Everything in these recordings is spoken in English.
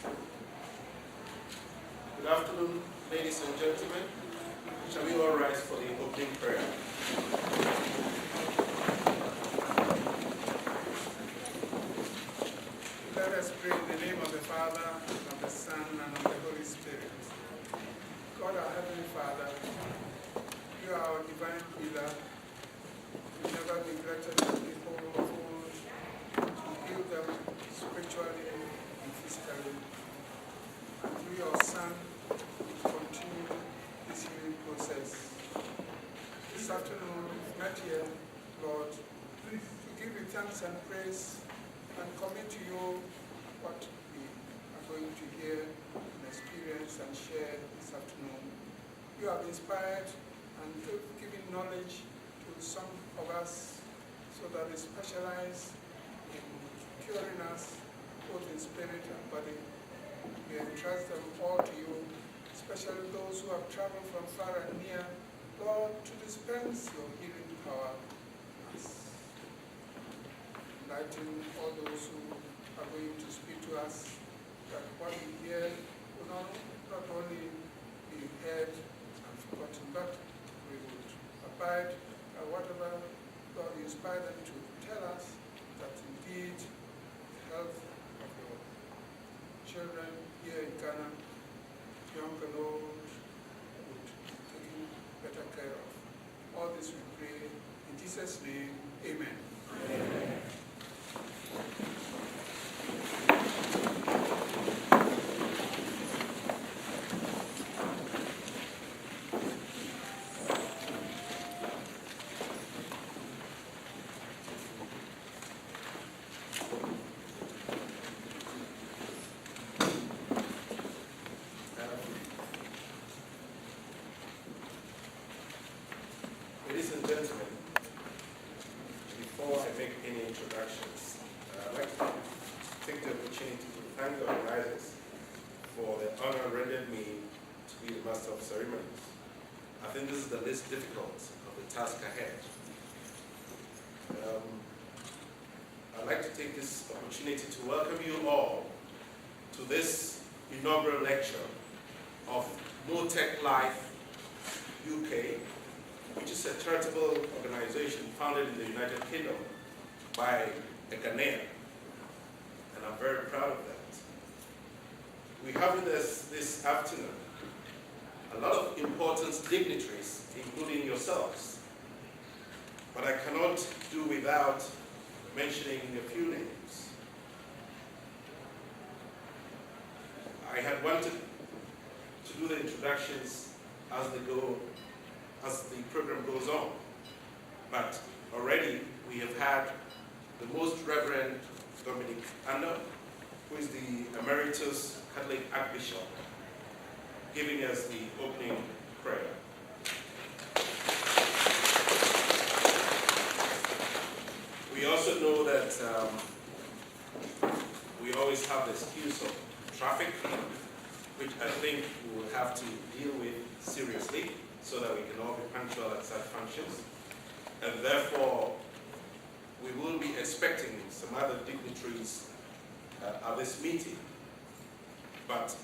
Good afternoon, ladies and gentlemen. Shall we all rise for the opening prayer? Let us pray in the name of the Father, and of the Son, and of the Holy Spirit. God, our Heavenly Father, you are our divine healer. You never neglected the people of old to heal them spiritually and physically. And through your Son, continue this healing process. This afternoon, we've met here, Lord, to give you thanks and praise and commit to you what we are going to hear and experience and share this afternoon. You have inspired and given knowledge to some of us so that they specialize in curing us both in spirit and body. We entrust them all to you, especially those who have traveled from far and near, Lord, to dispense your healing power. Enlighten all those who are going to speak to us, that what we hear will not only be heard and forgotten, but we would abide by whatever God inspired them to tell us, that indeed the health of your children here in Ghana, young and old, would be taken better care of. All this we pray in Jesus' name, amen. Amen. Ladies and gentlemen, before I make any introductions, I'd like to take the opportunity to thank the organizers for the honor rendered me to be the Master of Ceremonies. I think this is the least difficult of the task ahead. I'd like to take this opportunity to welcome you all to this inaugural lecture of MotecLife-UK, which is a charitable organization founded in the United Kingdom by a Ghanaian, and I'm very proud of that. We have with us this afternoon a lot of important dignitaries, including yourselves, but I cannot do without mentioning a few names. I had wanted to do the introductions as the program goes on, but already we have had the Most Reverend Dominic Anna, who is the Emeritus Catholic Archbishop, giving us the opening prayer. We also know that we always have the excuse of traffic, which I think we will have to deal with seriously so that we can all be punctual at such functions. And therefore, we will be expecting some other dignitaries at this meeting. But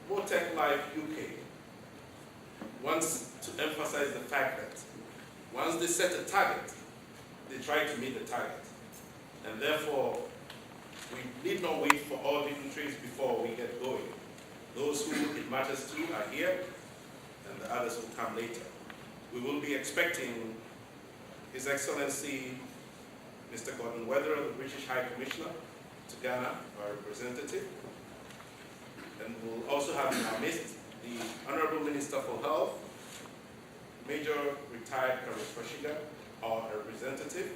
MotecLife-UK wants to emphasize the fact that once they set a target, they try to meet the target. And therefore, we need not wait for all dignitaries before we get going. Those who it matters to are here, and the others will come later. We will be expecting His Excellency Mr. Gordon Weather, the British High Commissioner to Ghana, our representative. And we'll also have in our midst the Honorable Minister for Health, Major Retired Karis Fashiga, our representative.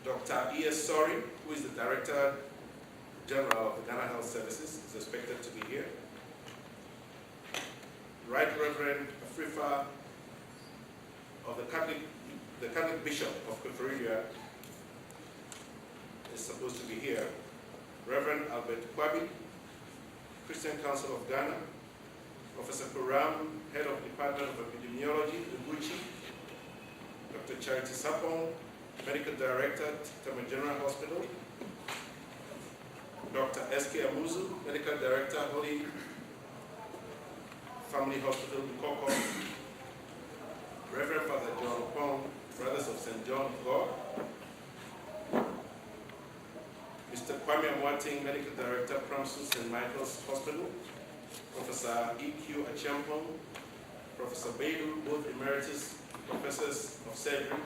Dr. E.S. Sori, who is the Director General of the Ghana Health Services, is expected to be here. Right Reverend Afrifa of the Catholic Bishop of Koforidua is supposed to be here. Reverend Albert Kwabi, Christian Council of Ghana. Professor Kuram, Head of Department of Epidemiology, Uguchi. Dr. Charity Sapong, Medical Director, Tama General Hospital. Dr. S.K. Amuzu, Medical Director, Holy Family Hospital, Bukoko, Reverend Father John Pong, Brothers of St. John of God, Mr. Kwame Boateng, Medical Director, Pramsu St. Michael's Hospital, Professor E.Q. Achampong, Professor Beidu, both Emeritus Professors of Surgery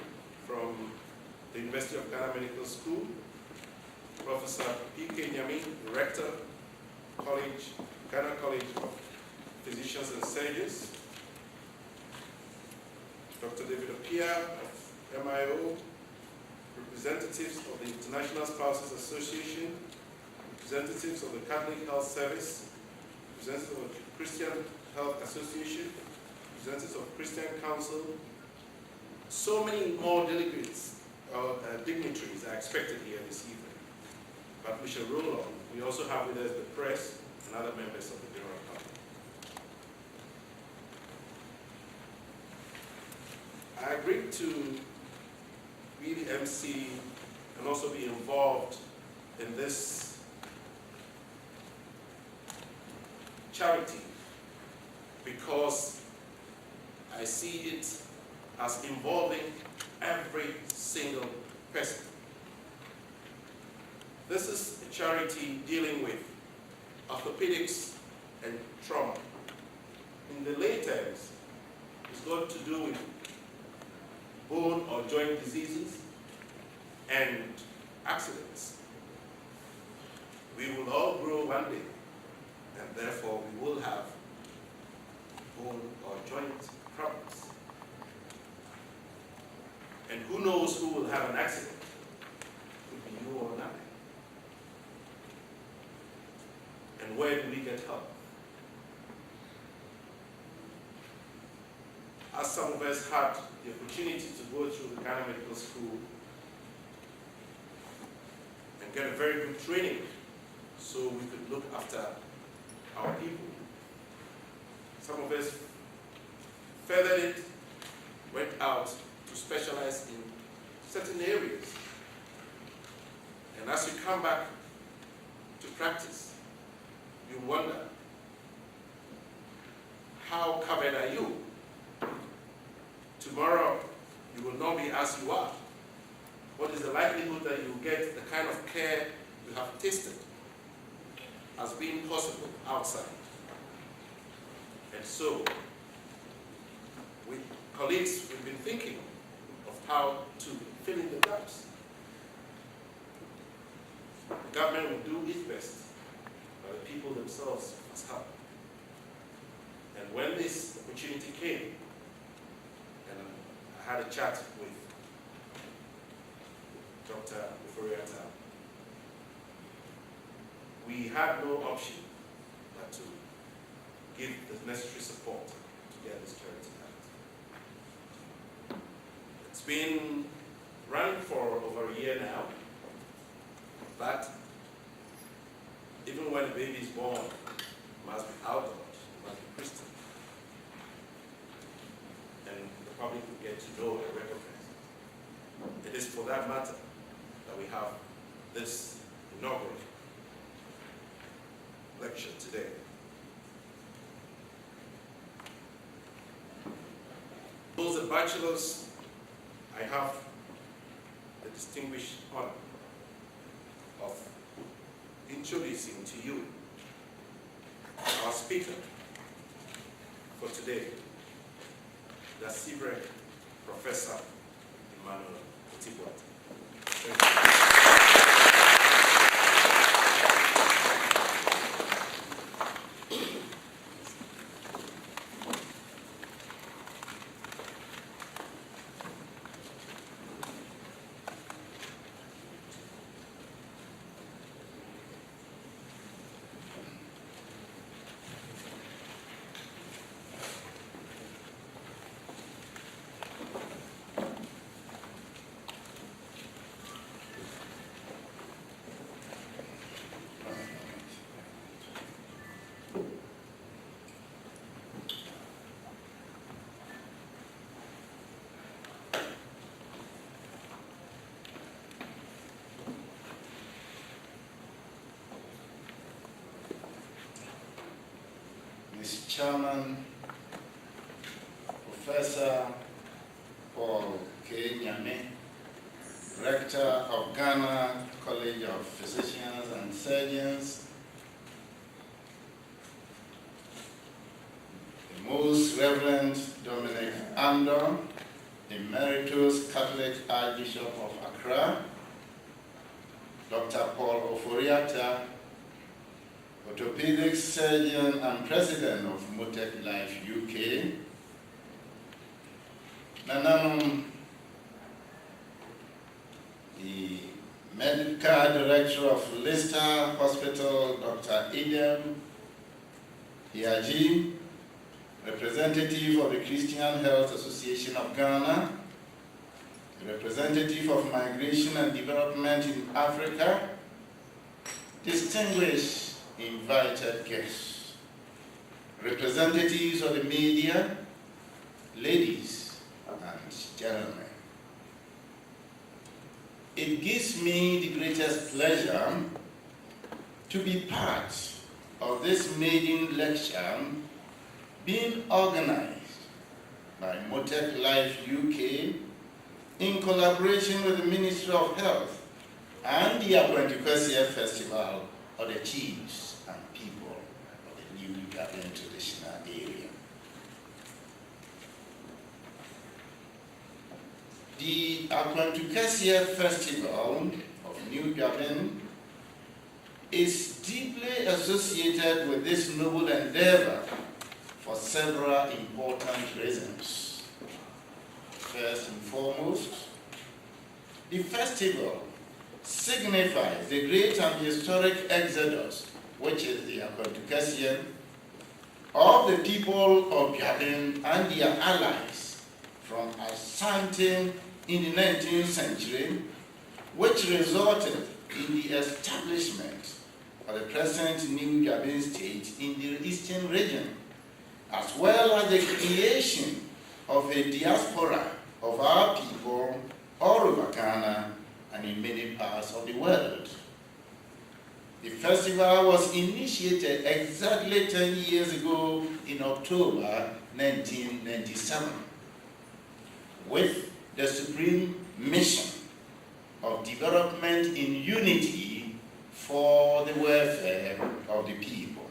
from the University of Ghana Medical School, Professor P.K. Nyami, Director, Ghana College of Physicians and Surgeons, Dr. David Opia of MIO, representatives of the International Spouses Association, representatives of the Catholic Health Service, representatives of the Christian Health Association, representatives of Christian Council. So many more delegates or dignitaries are expected here this evening. But we shall roll on. We also have with us the press and other members of the general public. I agreed to be the MC and also be involved in this charity because I see it as involving every single person. This is a charity dealing with orthopedics and trauma. In the lay terms, it's got to do with bone or joint diseases and accidents. We will all grow one day, and therefore we will have bone or joint problems. And who knows who will have an accident? Could be you or not. And where do we get help? As some of us had the opportunity to go through the Ghana Medical School and get a very good training so we could look after our people. Some of us furthered it, went out to specialize in certain areas. And as you come back to practice, you wonder, how covered are you? Tomorrow, you will not be as you are. What is the likelihood that you will get the kind of care you have tasted as being possible outside? And so, with colleagues, we've been thinking of how to fill in the gaps. The government will do its best, but the people themselves must help. And when this opportunity came, and I had a chat with Dr. Uforiata, we had no option but to give the necessary support to get this charity out. It's been running for over a year now, but even when a baby is born, it must be outdoors, it must be Christian. And the public will get to know and recognize it. It is for that matter that we have this inaugural lecture today. Those are bachelors, I have the distinguished honor of introducing to you our speaker for today, Daasebre Professor Emmanuel Oti Boateng. Thank you. Chairman, Professor Paul K. Nyame, Rector of Ghana College of Physicians and Surgeons, the Most Reverend Dominic Andor, Emeritus Catholic Archbishop of Accra, Dr. Paul Oforiatta, orthopedic surgeon and president of MotecLife-UK, Nananum, the medical director of Leicester Hospital, Dr. Idem Hiaji, representative of the Christian Health Association of Ghana, representative of Migration and Development in Africa, distinguished invited guests, representatives of the media, ladies and gentlemen. It gives me the greatest pleasure to be part of this maiden lecture being organized by MotecLife-UK in collaboration with the Ministry of Health and the Accra Festival of the Chiefs and People of the New Gabon traditional area. The Accra Festival of New Gabon is deeply associated with this noble endeavor for several important reasons. First and foremost, the festival signifies the great and historic exodus, which is the Accra of the people of Gabon and their allies from Asante in the 19th century, which resulted in the establishment of the present New Gabon state in the eastern region, as well as the creation of a diaspora of our people all over Ghana and in many parts of the world. The festival was initiated exactly 10 years ago in October 1997 with the supreme mission of development in unity for the welfare of the people.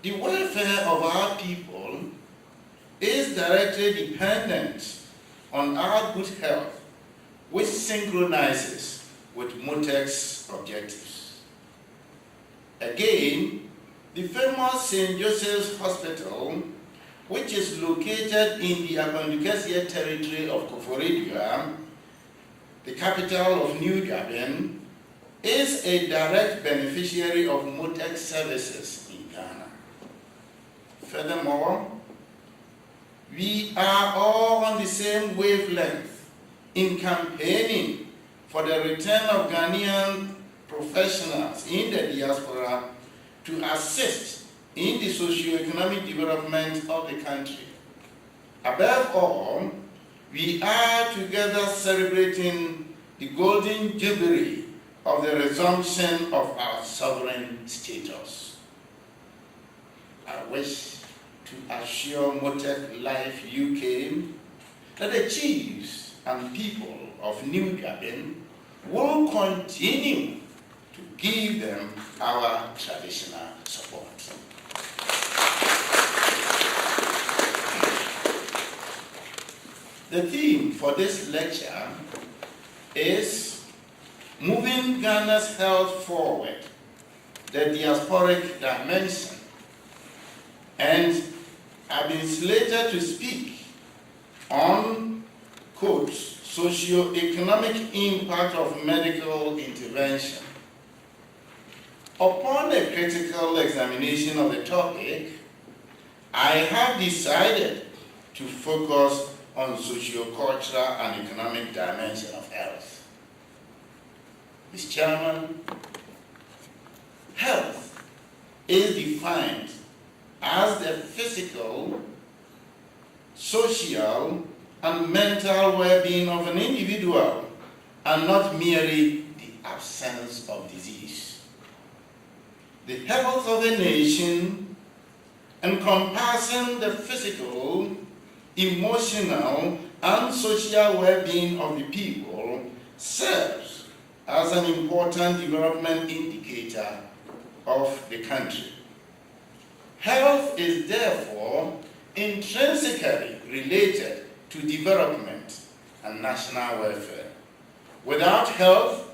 The welfare of our people is directly dependent on our good health, which synchronizes with Motec's objectives. Again, the famous St. Joseph's Hospital, which is located in the Accra territory of Koforidua, the capital of New Gabon, is a direct beneficiary of Motec services in Ghana. Furthermore, we are all on the same wavelength in campaigning for the return of Ghanaian professionals in the diaspora to assist in the socio-economic development of the country. Above all, we are together celebrating the golden jubilee of the resumption of our sovereign status. I wish to assure MotecLife-UK that the chiefs and people of New Gabon will continue to give them our traditional support. The theme for this lecture is moving Ghana's health forward, the diasporic dimension, and I've been slated to speak on, quote, socio-economic impact of medical intervention. Upon a critical examination of the topic, I have decided to focus on socio-cultural and economic dimension of health. Mr. Chairman, health is defined as the physical, social, and mental well-being of an individual, and not merely the absence of disease. The health of a nation encompassing the physical, emotional, and social well-being of the people, serves as an important development indicator of the country. Health is therefore intrinsically related to development and national welfare. Without health,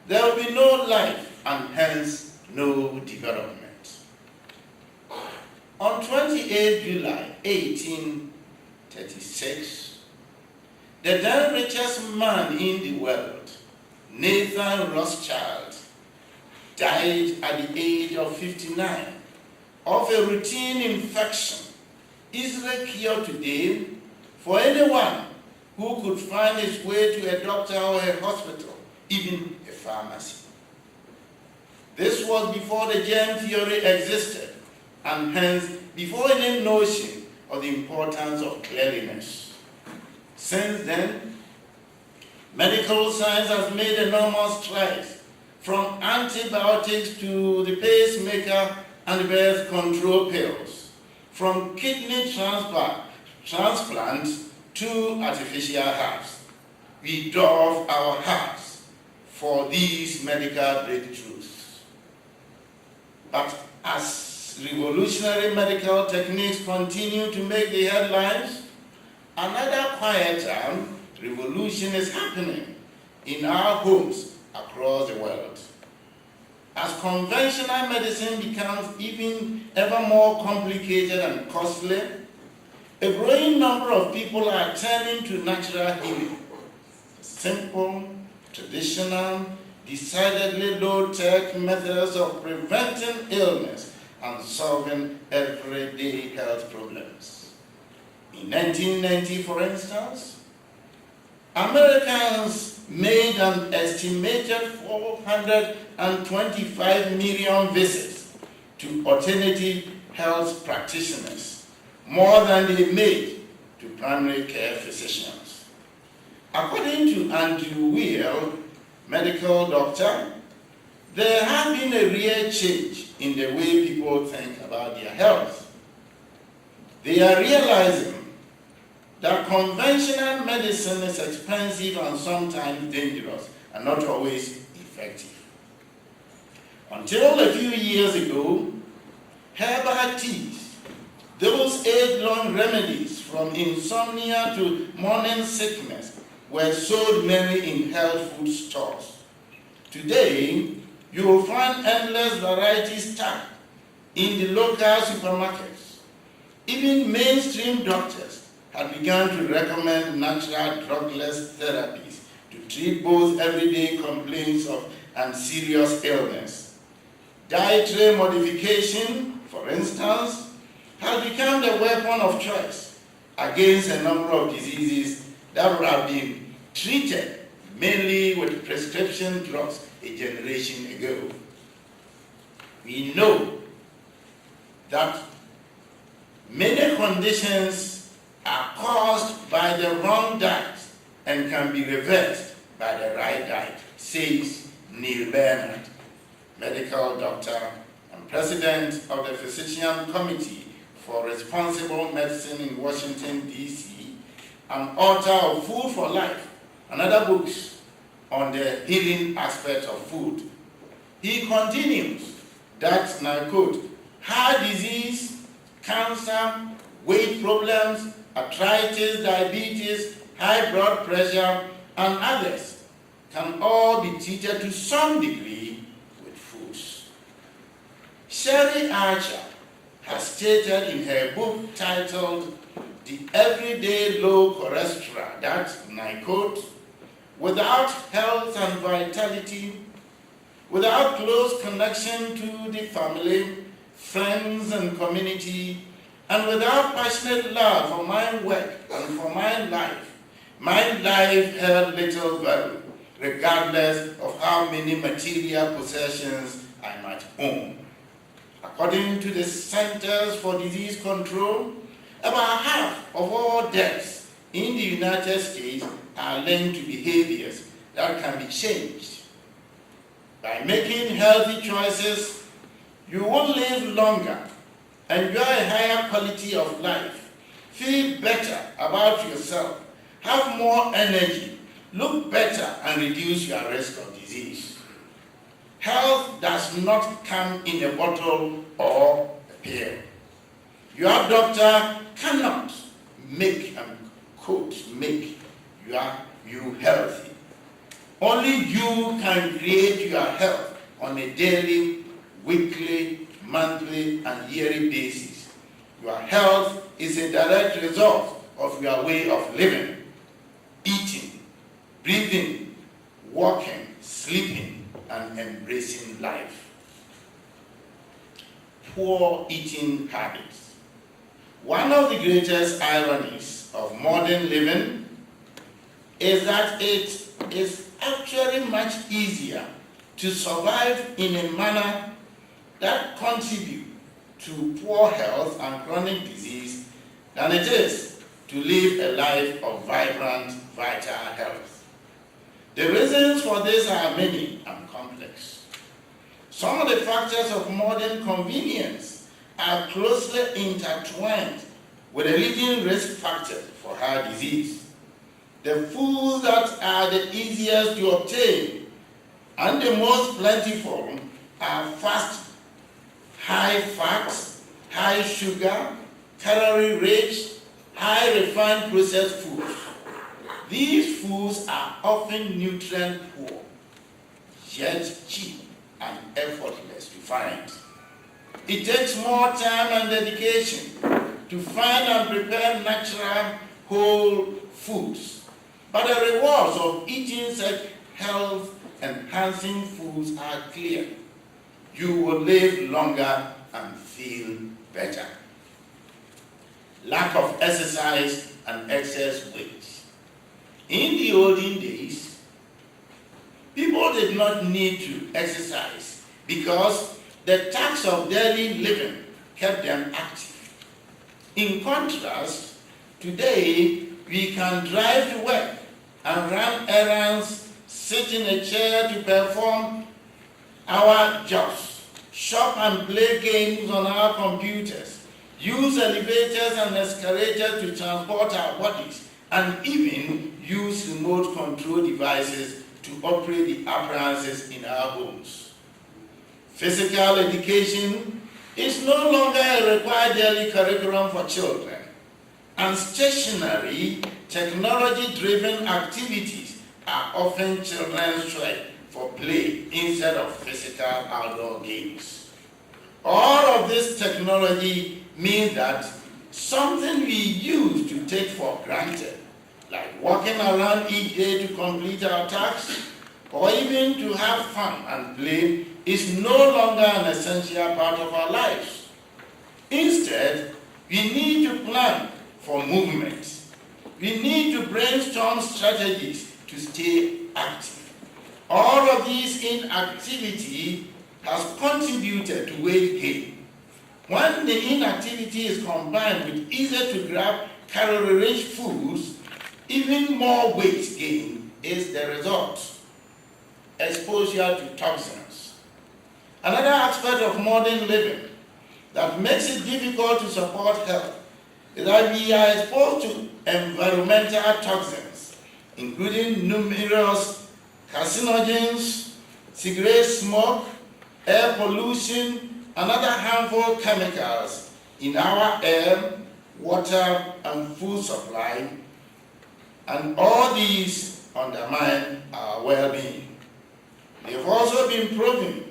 there will be no life and hence no development. On 28 July 1836, the then richest man in the world, Nathan Rothschild, died at the age of 59 of a routine infection, easily cured today for anyone who could find his way to a doctor or a hospital, even a pharmacy. This was before the germ theory existed, and hence before any notion of the importance of cleanliness. Since then, medical science has made enormous strides, from antibiotics to the pacemaker and the birth control pills, from kidney transplant to artificial hearts. We doff our hats for these medical breakthroughs. But as revolutionary medical techniques continue to make the headlines, another quieter revolution is happening in our homes across the world. As conventional medicine becomes even ever more complicated and costly, a growing number of people are turning to natural healing. Simple, traditional, decidedly low-tech methods of preventing illness and solving everyday health problems. In 1990, for instance, Americans made an estimated 425 million visits to alternative health practitioners, more than they made to primary care physicians. According to Andrew Weil, medical doctor, there has been a real change in the way people think about their health. They are realizing that conventional medicine is expensive and sometimes dangerous and not always effective. Until a few years ago, herbal teas, those age-long remedies from insomnia to morning sickness, were sold mainly in health food stores. Today, you will find endless varieties stacked in the local supermarkets. Even mainstream doctors have begun to recommend natural drugless therapies to treat both everyday complaints and serious illness. Dietary modification, for instance, has become the weapon of choice against a number of diseases that would have been treated mainly with prescription drugs a generation ago. We know that many conditions are caused by the wrong diet and can be reversed by the right diet, says Neil Bernard, medical doctor and president of the Physician Committee for Responsible Medicine in Washington, D.C., and author of Food for Life and other books on the healing aspect of food. He continues that, and I quote, heart disease, cancer, weight problems, arthritis, diabetes, high blood pressure, and others can all be treated to some degree with foods. Sherry Archer has stated in her book titled The Everyday Low Cholesterol that, and I quote, without health and vitality, without close connection to the family, friends, and community, and without passionate love for my work and for my life held little value, regardless of how many material possessions I might own. According to the Centers for Disease Control, about half of all deaths in the United States are linked to behaviors that can be changed. By making healthy choices, you will live longer enjoy a higher quality of life, feel better about yourself, have more energy, look better, and reduce your risk of disease. Health does not come in a bottle or a pill. Your doctor cannot make you healthy. Only you can create your health on a daily, weekly, monthly, and yearly basis. Your health is a direct result of your way of living, eating, breathing, walking, sleeping, and embracing life. Poor eating habits. One of the greatest ironies of modern living is that it is actually much easier to survive in a manner that contributes to poor health and chronic disease than it is to live a life of vibrant, vital health. The reasons for this are many and complex. Some of the factors of modern convenience are closely intertwined with the leading risk factors for heart disease. The foods that are the easiest to obtain and the most plentiful are fast, high fat, high sugar, calorie-rich, high refined processed foods. These foods are often nutrient poor, yet cheap and effortless to find. It takes more time and dedication to find and prepare natural, whole foods. But the rewards of eating such health-enhancing foods are clear. You will live longer and feel better. Lack of exercise and excess weight. In the olden days, people did not need to exercise because the task of daily living kept them active. In contrast, today we can drive to work and run errands, sit in a chair to perform our jobs, shop and play games on our computers, use elevators and escalators to transport our bodies, and even use remote control devices to operate the appliances in our homes. Physical education is no longer a required daily curriculum for children, and stationary, technology-driven activities are often children's choice for play instead of physical outdoor games. All of this technology means that something we used to take for granted, like walking around each day to complete our tasks, or even to have fun and play, is no longer an essential part of our lives. Instead, we need to plan for movement. We need to brainstorm strategies to stay active. All of this inactivity has contributed to weight gain. When the inactivity is combined with easy-to-grab, calorie-rich foods, even more weight gain is the result. Exposure to toxins. Another aspect of modern living that makes it difficult to support health is that we are exposed to environmental toxins, including numerous carcinogens, cigarette smoke, air pollution, and other harmful chemicals in our air, water, and food supply, and all these undermine our well-being. They have also been proven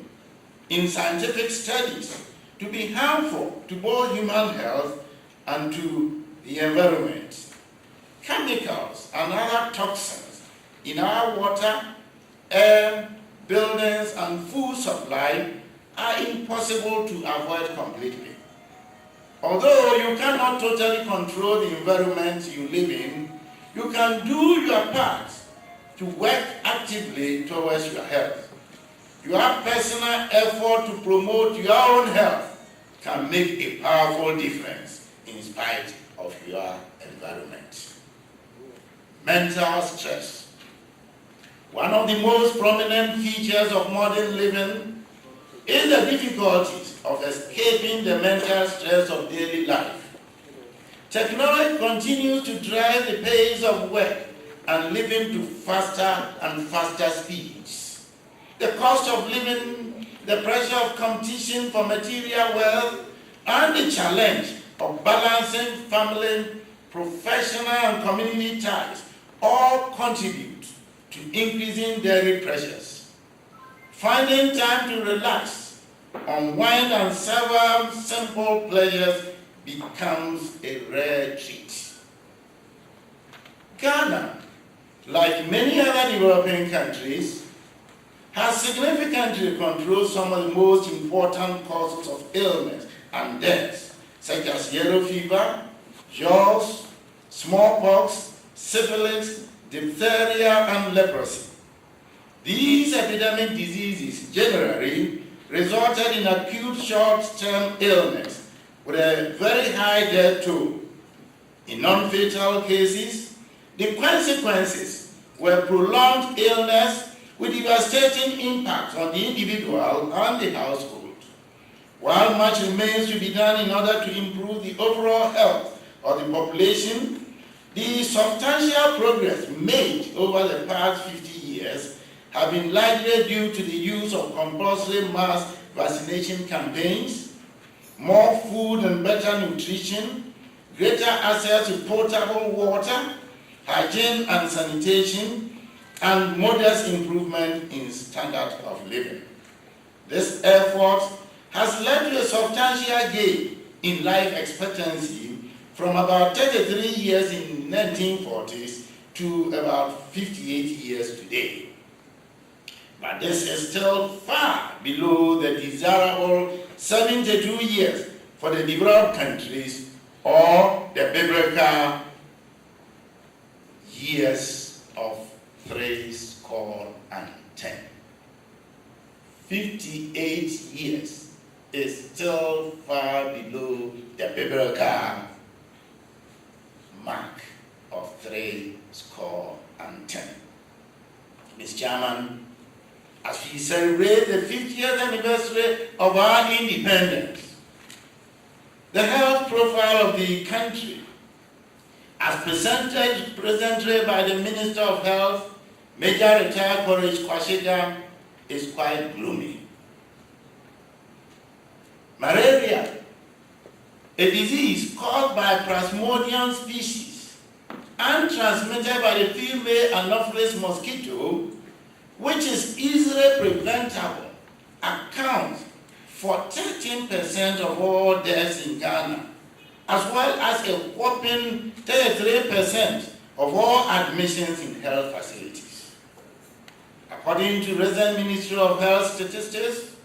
in scientific studies to be harmful to both human health and to the environment. Chemicals and other toxins in our water, air, buildings, and food supply are impossible to avoid completely. Although you cannot totally control the environment you live in, you can do your part to work actively towards your health. Your personal effort to promote your own health can make a powerful difference in spite of your environment. Mental stress. One of the most prominent features of modern living is the difficulties of escaping the mental stress of daily life. Technology continues to drive the pace of work and living to faster and faster speeds. The cost of living, the pressure of competition for material wealth, and the challenge of balancing family, professional, and community ties all contribute to increasing daily pressures. Finding time to relax, unwind, and savor simple pleasures becomes a rare treat. Ghana, like many other developing countries, has significantly controlled some of the most important causes of illness and death, such as yellow fever, jaws, smallpox, syphilis, diphtheria, and leprosy. These epidemic diseases generally resulted in acute short-term illness with a very high death toll. In non-fatal cases, the consequences were prolonged illness with devastating impacts on the individual and the household. While much remains to be done in order to improve the overall health of the population, the substantial progress made over the past 50 years have been largely due to the use of compulsory mass vaccination campaigns, more food and better nutrition, greater access to potable water, hygiene and sanitation, and modest improvement in standard of living. This effort has led to a substantial gain in life expectancy from about 33 years in the 1940s to about 58 years today. But this is still far below the desirable 72 years for the developed countries or the biblical years of 70. 58 years is still far below the biblical mark of 70. Mr. Chairman, as we celebrate the 50th anniversary of our independence, the health profile of the country, as presented presently by the Minister of Health, Major Retired Courage Kwashega, is quite gloomy. Malaria, a disease caused by Plasmodium species and transmitted by the female Anopheles mosquito, which is easily preventable, accounts for 13% of all deaths in Ghana, as well as a whopping 33% of all admissions in health facilities. According to recent Ministry of Health statistics,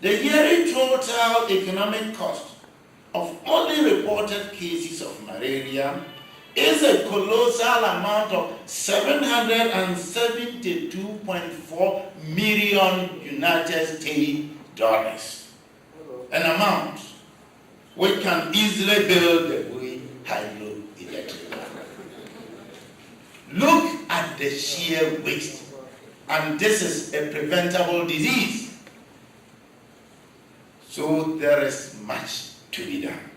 the yearly total economic cost of only reported cases of malaria is a colossal amount of $772.4 million United States dollars, an amount which can easily build the way hydroelectric power. Look at the sheer waste, and this is a preventable disease. So there is much to be done.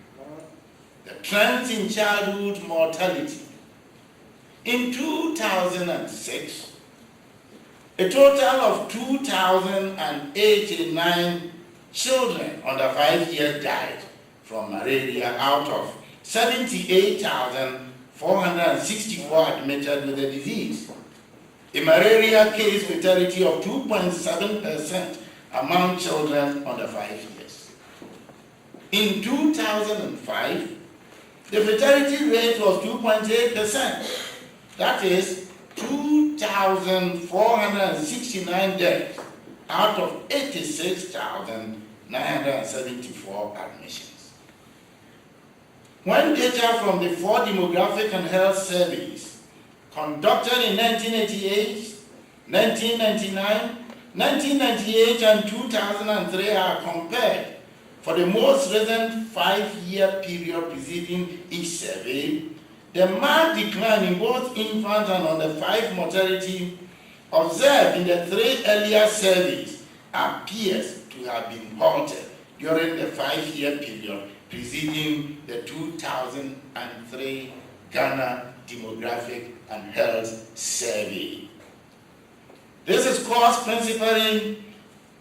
The trends in childhood mortality. In 2006, a total of 2,089 children under 5 years died from malaria out of 78,464 admitted with the disease. A malaria case fatality of 2.7% among children under 5 years. In 2005, the fatality rate was 2.8%. That is 2,469 deaths out of 86,974 admissions. When data from the 4 demographic and health surveys conducted in 1988, 1999, 1998, and 2003 are compared for the most recent 5-year period preceding each survey, the marked decline in both infant and under 5 mortality observed in the 3 earlier surveys appears to have been halted during the 5-year period preceding the 2003 Ghana Demographic and Health Survey. This is caused principally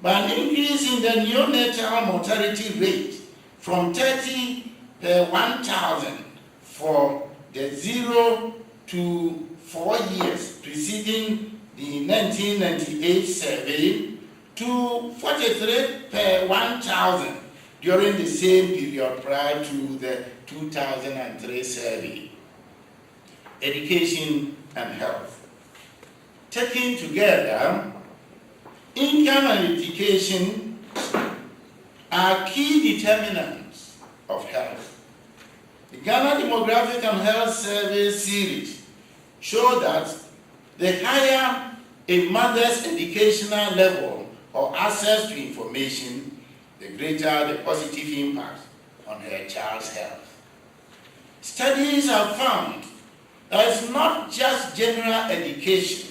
by an increase in the neonatal mortality rate from 30 per 1,000 for the 0 to 4 years preceding the 1998 survey to 43 per 1,000 during the same period prior to the 2003 survey. Education and health. Taken together, income and education are key determinants of health. The Ghana Demographic and Health Survey series show that the higher a mother's educational level or access to information, the greater the positive impact on her child's health. Studies have found that it's not just general education,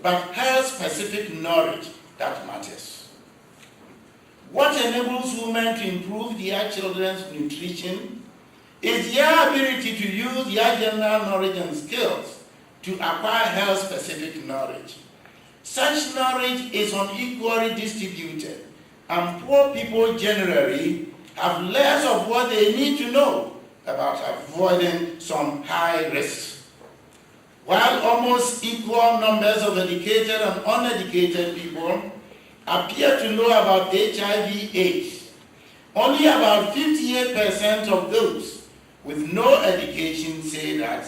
but health-specific knowledge that matters. What enables women to improve their children's nutrition is their ability to use their general knowledge and skills to acquire health-specific knowledge. Such knowledge is unequally distributed, and poor people generally have less of what they need to know about avoiding some high risks. While almost equal numbers of educated and uneducated people appear to know about HIV/AIDS, only about 58% of those with no education say that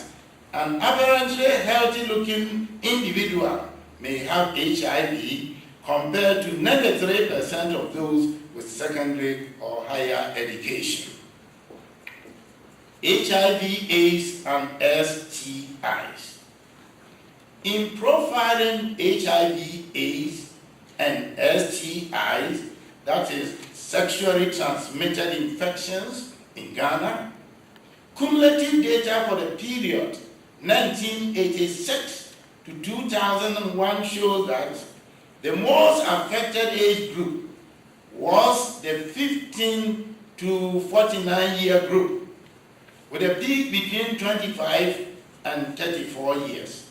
an apparently healthy-looking individual may have HIV compared to 93% of those with secondary or higher education. HIV/AIDS and STIs. In profiling HIV/AIDS and STIs, that is sexually transmitted infections in Ghana, cumulative data for the period 1986 to 2001 shows that the most affected age group was the 15 to 49-year group, with a peak between 25 and 34 years.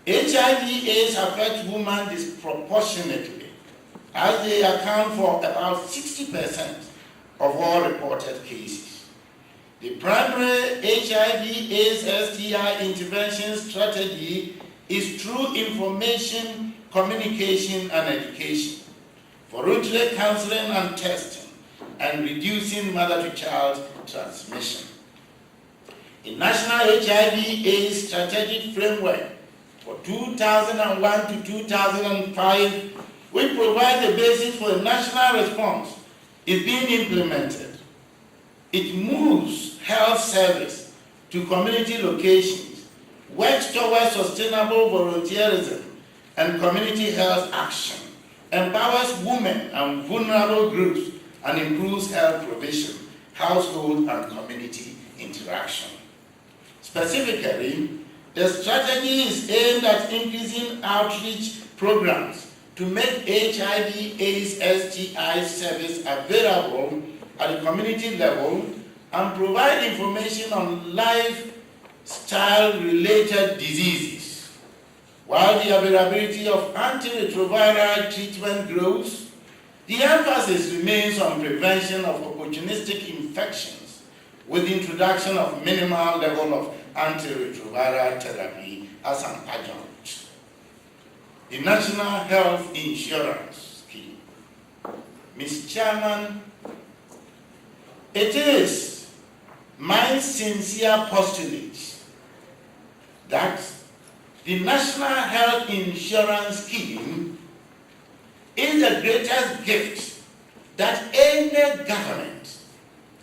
HIV/AIDS affects women disproportionately, as they account for about 60% of all reported cases. The primary HIV/AIDS/STI intervention strategy is through information, communication, and education, voluntary counseling and testing, and reducing mother-to-child transmission. A national HIV/AIDS strategic framework for 2001 to 2005, which provides the basis for a national response, is being implemented. It moves health service to community locations, works towards sustainable volunteerism and community health action, empowers women and vulnerable groups, and improves health provision, household and community interaction. Specifically, the strategy is aimed at increasing outreach programs to make HIV/AIDS/STI service available at the community level and provide information on lifestyle-related diseases. While the availability of antiretroviral treatment grows, the emphasis remains on prevention of opportunistic infections with the introduction of minimal level of antiretroviral therapy as an adjunct. The National Health Insurance Scheme. Mr. Chairman, it is my sincere postulate that the National Health Insurance Scheme is the greatest gift that any government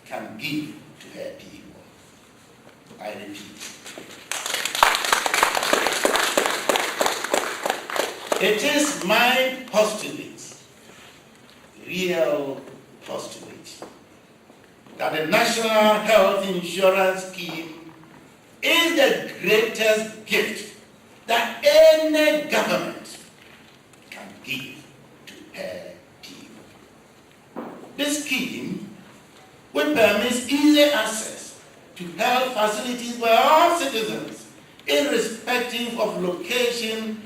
can give to her people. I repeat. It is my postulate, real postulate, that the National Health Insurance Scheme is the greatest gift that any government can give to her people. this scheme, which permits easy access to health facilities by all citizens, irrespective of location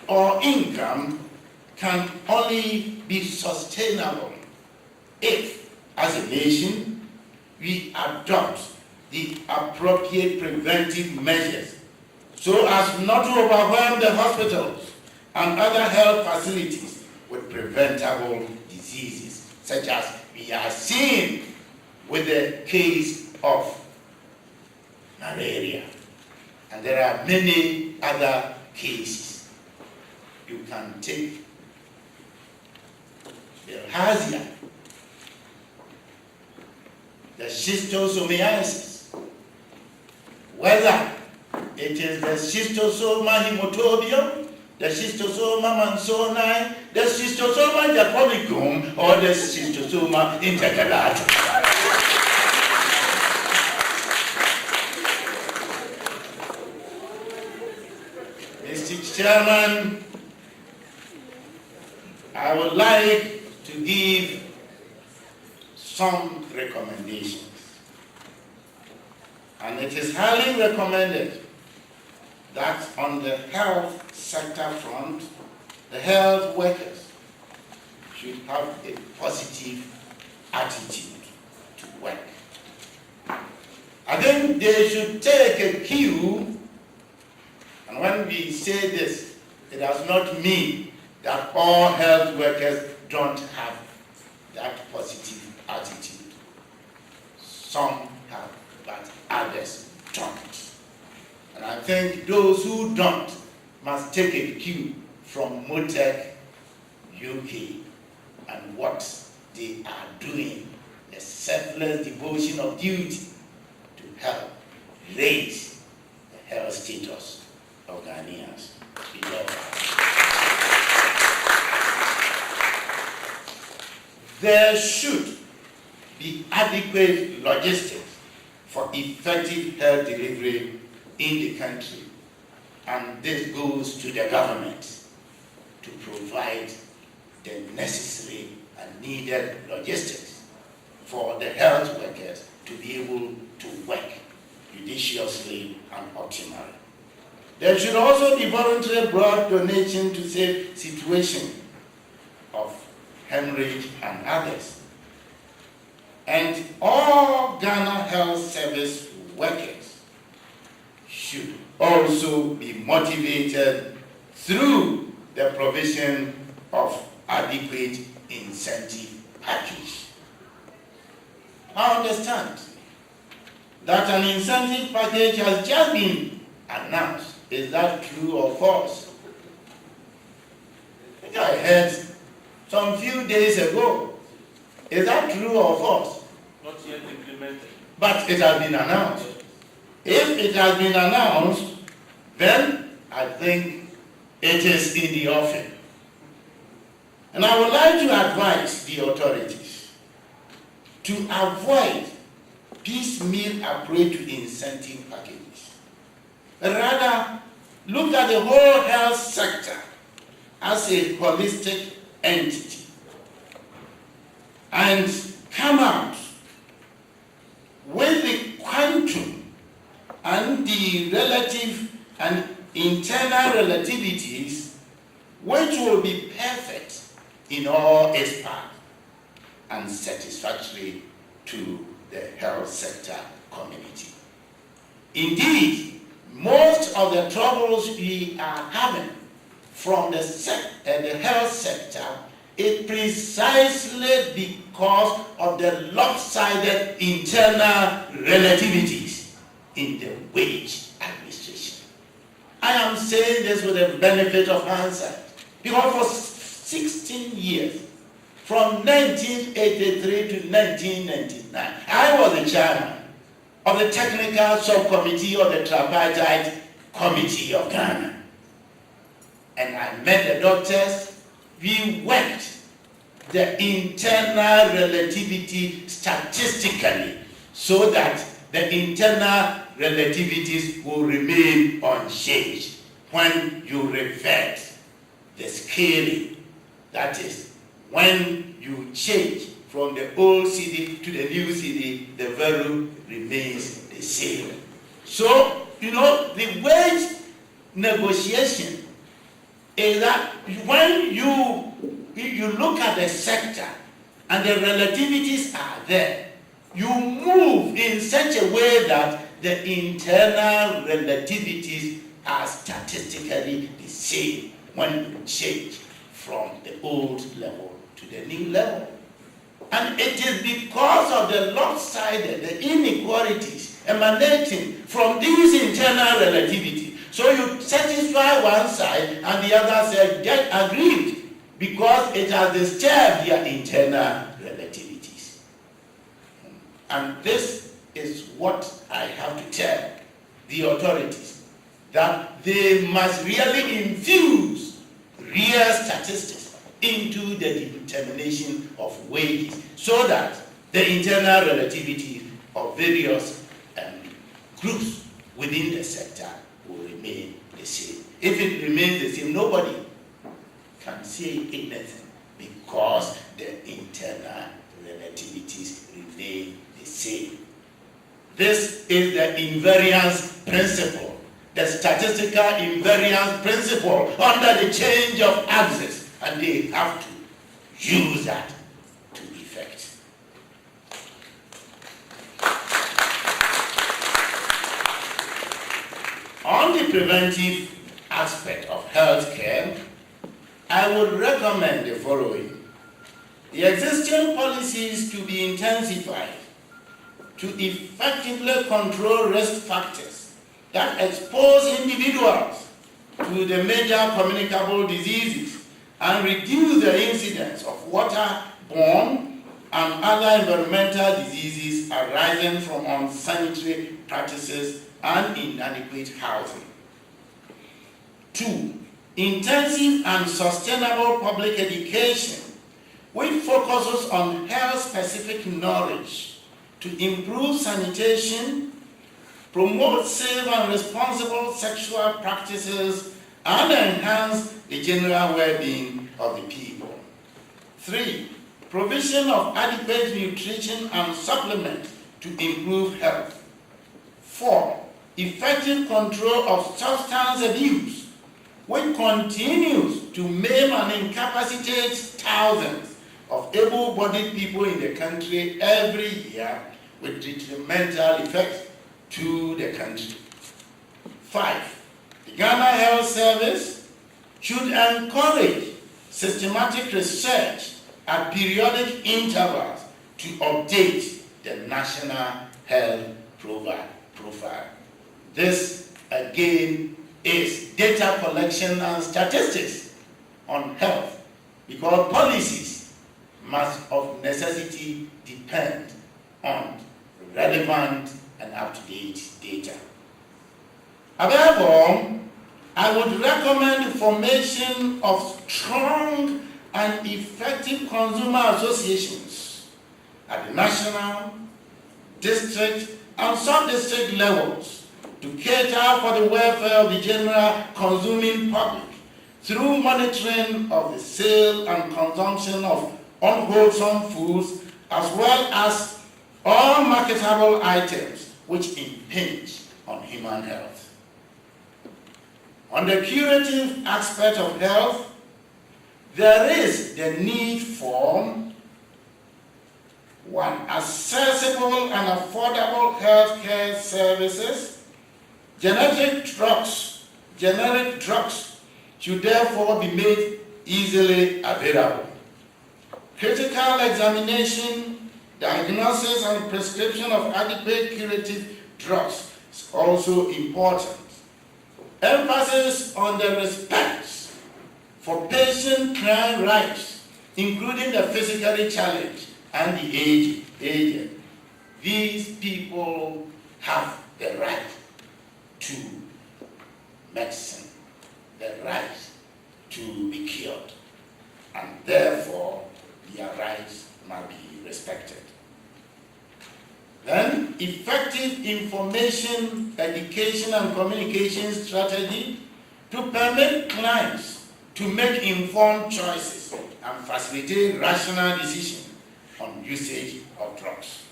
or income, can only be sustainable if, as a nation, we adopt the appropriate preventive measures so as not to overwhelm the hospitals and other health facilities with preventable diseases, such as we are seeing with the case of malaria. And there are many other cases. You can take bilharzia, the schistosomiasis, whether it is the schistosoma hematobium, the schistosoma mansoni, the schistosoma japonicum, or the schistosoma intercalatum. Mr. Chairman, I would like to give some recommendations. And it is highly recommended that on the health sector front, the health workers should have a positive attitude to work. I think they should take a cue, and when we say this, it does not mean that all health workers don't have that positive attitude. Some have, but others don't. And I think those who don't must take a cue from MotecLife-UK and what they are doing, a selfless devotion of duty to help raise the health status of Ghanaians. There should be adequate logistics for effective health delivery in the country, and this goes to the government to provide the necessary and needed logistics for the health workers to be able to work judiciously and optimally. There should also be voluntary broad donation to save situation of hemorrhage and others. And all Ghana Health Service workers should also be motivated through the provision of adequate incentive package. I understand that an incentive package has just been announced. Is that true or false? I think I heard some few days ago. Is that true or false? Not yet implemented. But it has been announced. If it has been announced, then I think it is in the offing. And I would like to advise the authorities to avoid piecemeal approach to incentive packages. Rather, look at the whole health sector as a holistic entity and come out with the quantum and the relative and internal relativities which will be perfect in all its parts and satisfactory to the health sector community. Indeed, most of the troubles we are having from the health sector is precisely because of the lopsided internal relativities in the wage administration. I am saying this with the benefit of hindsight, because for 16 years, from 1983 to 1999, I was the chairman of the technical subcommittee of the tripartite committee of Ghana. And I met the doctors. We worked the internal relativity statistically so that the internal relativities will remain unchanged when you revert the scaling. That is, when you change from the old city to the new city, the value remains the same. So, the wage negotiation is that when you look at the sector and the relativities are there, you move in such a way that the internal relativities are statistically the same when you change from the old level to the new level. And it is because of the lopsided, the inequalities emanating from these internal relativities. So you satisfy one side and the other side get agreed because it has disturbed their internal relativities. And this is what I have to tell the authorities, that they must really infuse real statistics into the determination of wages so that the internal relativity of various groups within the sector will remain the same. If it remains the same, nobody can say anything because the internal relativities remain the same. This is the invariance principle, the statistical invariance principle under the change of axis, and they have to use that to effect. On the preventive aspect of healthcare, I would recommend the following. The existing policies to be intensified to effectively control risk factors that expose individuals to the major communicable diseases and reduce the incidence of waterborne and other environmental diseases arising from unsanitary practices and inadequate housing. 2. Intensive and sustainable public education, which focuses on health-specific knowledge to improve sanitation, promote safe and responsible sexual practices, and enhance the general well-being of the people. 3. Provision of adequate nutrition and supplements to improve health. 4. Effective control of substance abuse, which continues to maim and incapacitate thousands of able-bodied people in the country every year with detrimental effects to the country. 5. The Ghana Health Service should encourage systematic research at periodic intervals to update the national health profile. This, again, is data collection and statistics on health, because policies must of necessity depend on relevant and up-to-date data. However, I would recommend the formation of strong and effective consumer associations at the national, district, and sub-district levels to cater for the welfare of the general consuming public through monitoring of the sale and consumption of unwholesome foods, as well as all marketable items which impinge on human health. On the curative aspect of health, there is the need for 1. Accessible and affordable healthcare services. Generic drugs should therefore be made easily available. Critical examination, diagnosis, and prescription of adequate curative drugs is also important. Emphasis on the respect for patient client rights, including the physically challenged and the aged. These people have the right to medicine, the right to be cured, and therefore their rights must be respected. Then, effective information, education, and communication strategy to permit clients to make informed choices and facilitate rational decisions on on usage of drugs.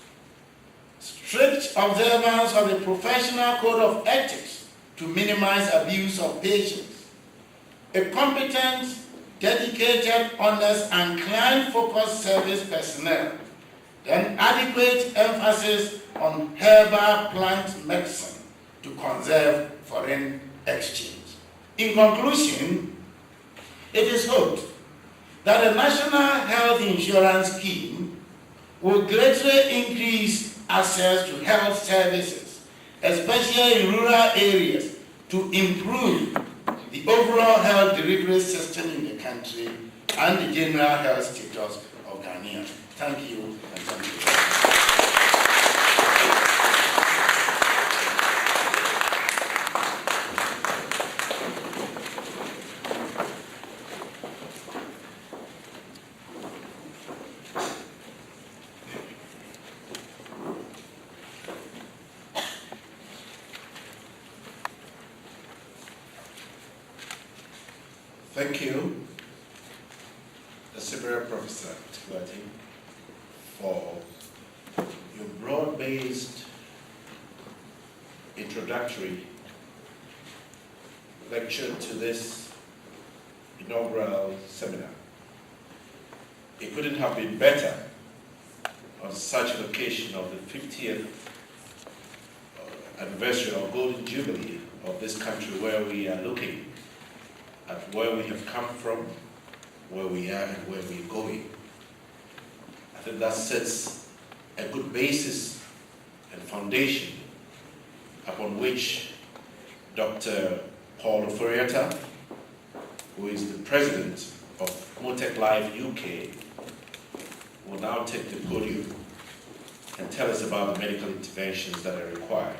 Strict observance of the professional code of ethics to minimize abuse of patients. A competent, dedicated, honest, and client-focused service personnel. Then adequate emphasis on herbal plant medicine to conserve foreign exchange. In conclusion, it is hoped that the National Health Insurance Scheme will greatly increase access to health services, especially in rural areas, to improve the overall health delivery system in the country and the general health status of Ghanaians. Thank you, and thank you very much. Thank you, Daasebre Professor Boateng, for your broad-based introductory lecture to this inaugural seminar. It couldn't have been better on such an occasion of the 50th anniversary or Golden Jubilee of this country, where we are looking at where we have come from, where we are, and where we're going. I think that sets a good basis and foundation upon which Dr. Paul Oforiatta, who is the president of MotecLife-UK, will now take the podium and tell us about the medical interventions that are required.